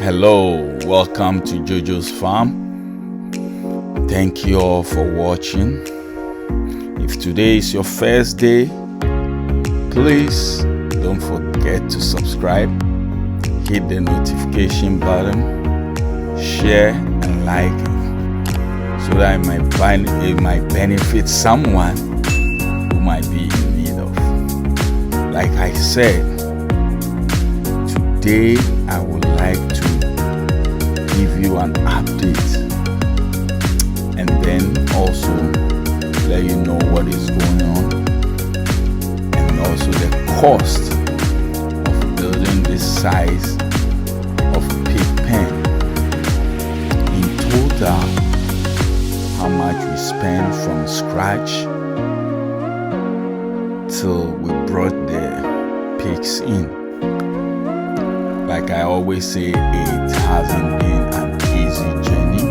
Hello, welcome to JoJo's farm. Thank you all for watching. If today is your first day, please don't forget to subscribe, hit the notification button, share and like so that it might benefit someone who might be in need of. Like I said, today I would like to give you an update and then also let you know what is going on and also the cost of building this size of pig pen. In total, how much we spent from scratch till we brought the pigs in. Like I always say, it hasn't been an easy journey.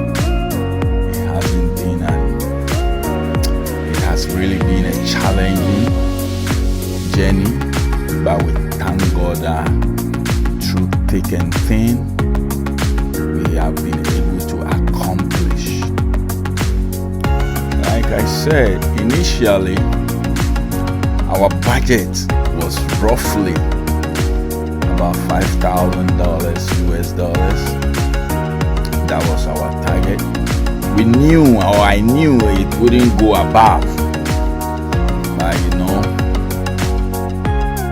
It has really been a challenging journey, but we thank God that through thick and thin, we have been able to accomplish. Like I said, initially, our budget was roughly about $5,000 US dollars. That was our target. We knew, or I knew, it wouldn't go above. But you know,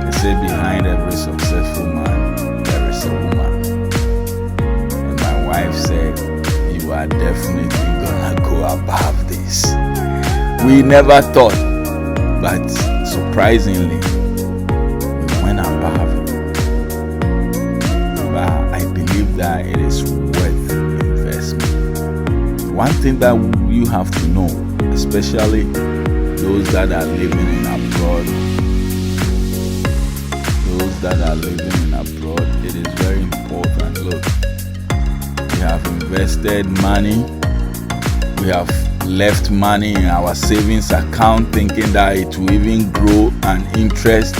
they say behind every successful man there is a woman. And my wife said, you are definitely gonna go above this. We never thought, but surprisingly, we went above it. But I believe that it is worth investment. One thing that you have to know, especially those that are living in abroad, it is very important. Look, we have invested money, we have left money in our savings account thinking that it will even grow an interest,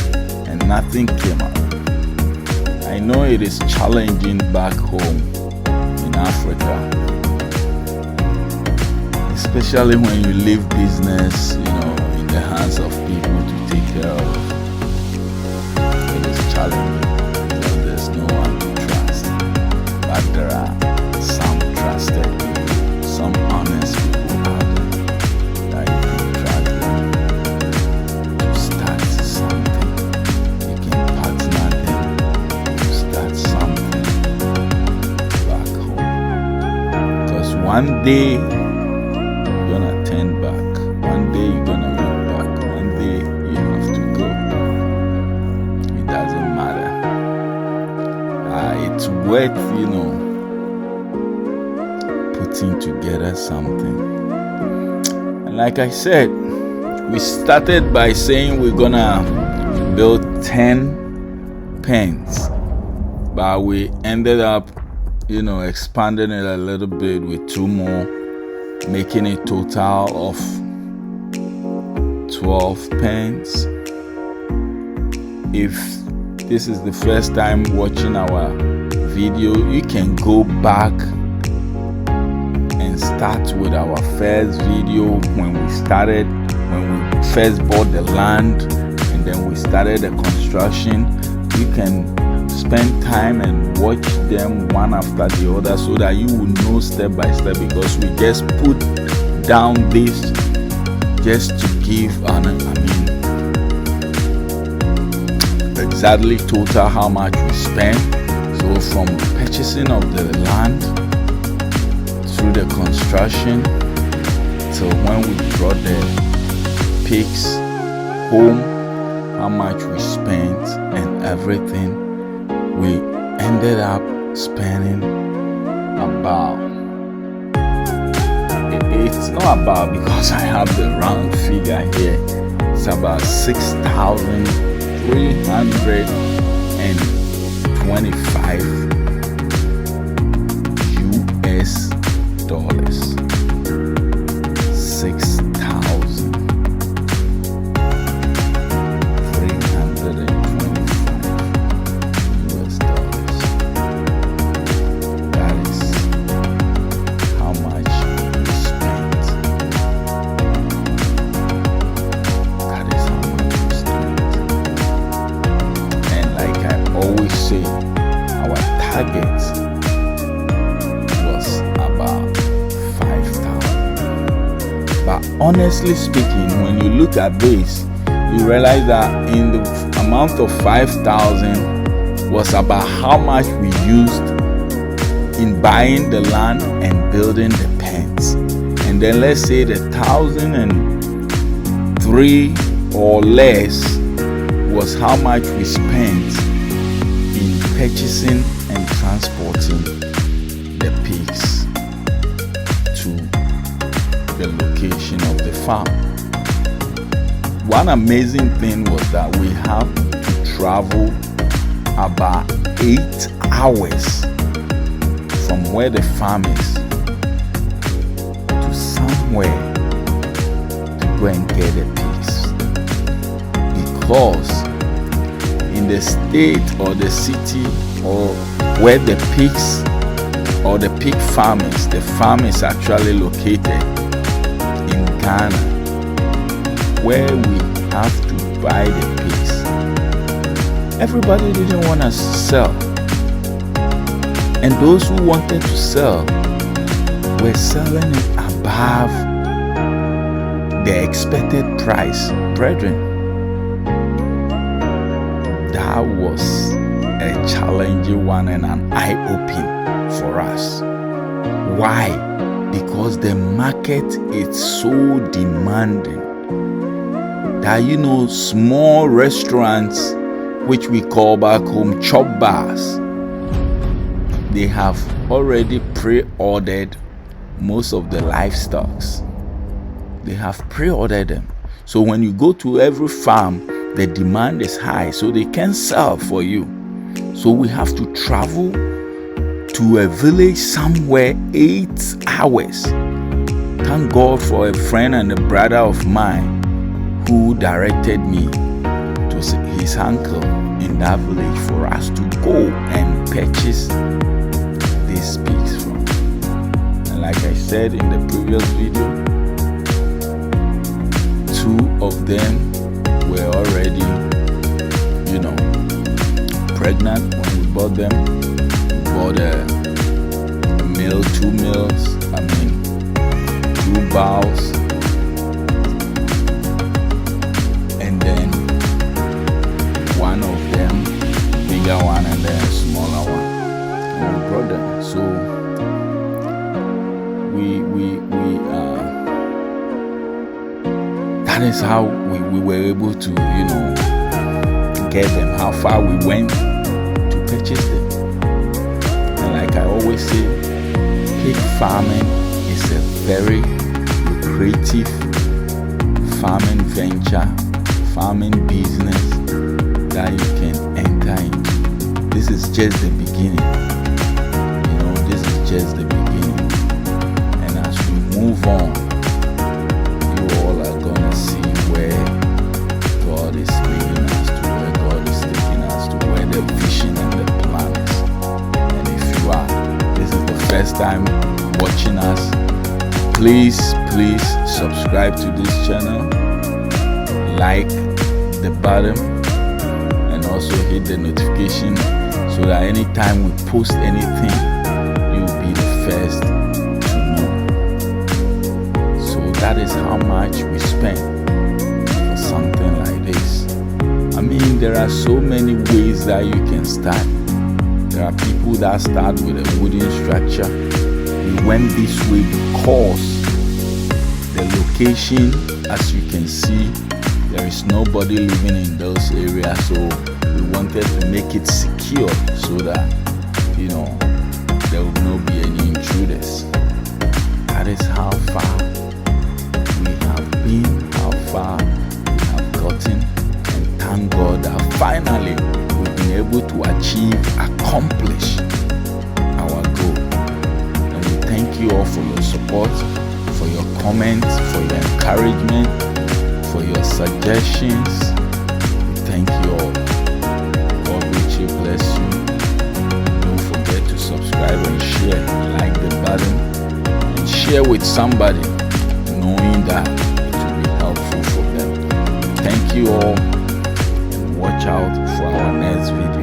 and nothing came out. I know it is challenging back home in Africa, especially when you leave business, in the hands of people to take care of. It is challenging because there's no one to trust. But there are some trusted people, some honest people out there that you can trust them to start something. You can partner them to start something back home. Because one day you're gonna turn back. One day you're gonna look back. One day you have to go. It doesn't matter. It's worth, putting together something. And like I said, we started by saying we're gonna build 10 pens, but we ended up, expanding it a little bit with 2 more, making a total of 12 pens. If this is the first time watching our video, you can go back and start with our first video when we first bought the land and then we started the construction. You can spend time and watch them one after the other so that you will know step by step, because we just put down this just to give exactly total how much we spent. So from purchasing of the land through the construction till when we brought the pigs home, how much we spent and everything, we ended up spending about, it's not about, because I have the round figure here, it's about $6,325 US dollars. 6,325 US dollars. But honestly speaking, when you look at this, you realize that in the amount of 5,000 was about how much we used in buying the land and building the pens. And then let's say the 1,003 or less was how much we spent in purchasing and transporting the pigs to the location of the farm. One amazing thing was that we have to travel about 8 hours from where the farm is to somewhere to go and get the pigs, because in the state or the city or where the pigs or the pig farm is, the farm is actually located in Ghana, where we have to buy the pigs. Everybody didn't want to sell, and those who wanted to sell were selling it above the expected price. Brethren, that was a challenging one and an eye-opening for us. Why? Because the market is so demanding that, small restaurants, which we call back home chop bars, they have already pre-ordered most of the livestocks. They have pre-ordered them. So when you go to every farm, the demand is high, so they can sell for you. So we have to travel to a village somewhere 8 hours. Thank God for a friend and a brother of mine who directed me to his uncle in that village for us to go and purchase these pigs from. And like I said in the previous video, 2 of them were already, pregnant when we bought them. We bought a meal, 2 meals, 2 bowls, and then one of them, bigger one, and then a smaller one. And we brought them. So that is how we were able to, get them, how far we went to purchase them. And like I always say, pig farming is a very lucrative farming venture, farming business that you can enter into. This is just the beginning. This is just the beginning. And as we move on, you all are gonna see where God is leading us to, where God is taking us to, where the vision and the plan is. And if this is the first time watching us, please subscribe to this channel, like the button, and also hit the notification so that anytime we post anything, you'll be the first to know. So that is how much we spend for something like this. There are so many ways that you can start. There are people that start with a wooden structure. We went this way because the location, as you can see, there is nobody living in those areas, so we wanted to make it secure so that there will not be any intruders. That is how far we have been, how far we have gotten, and thank God that finally we've been able to accomplish our goal. And we thank you all for your support, for your comments, for your encouragement, for your suggestions. We thank you all. God richly bless you. Don't forget to subscribe and share, like the button, and share with somebody, knowing that it will be helpful for them. Thank you all, and watch out for our next video.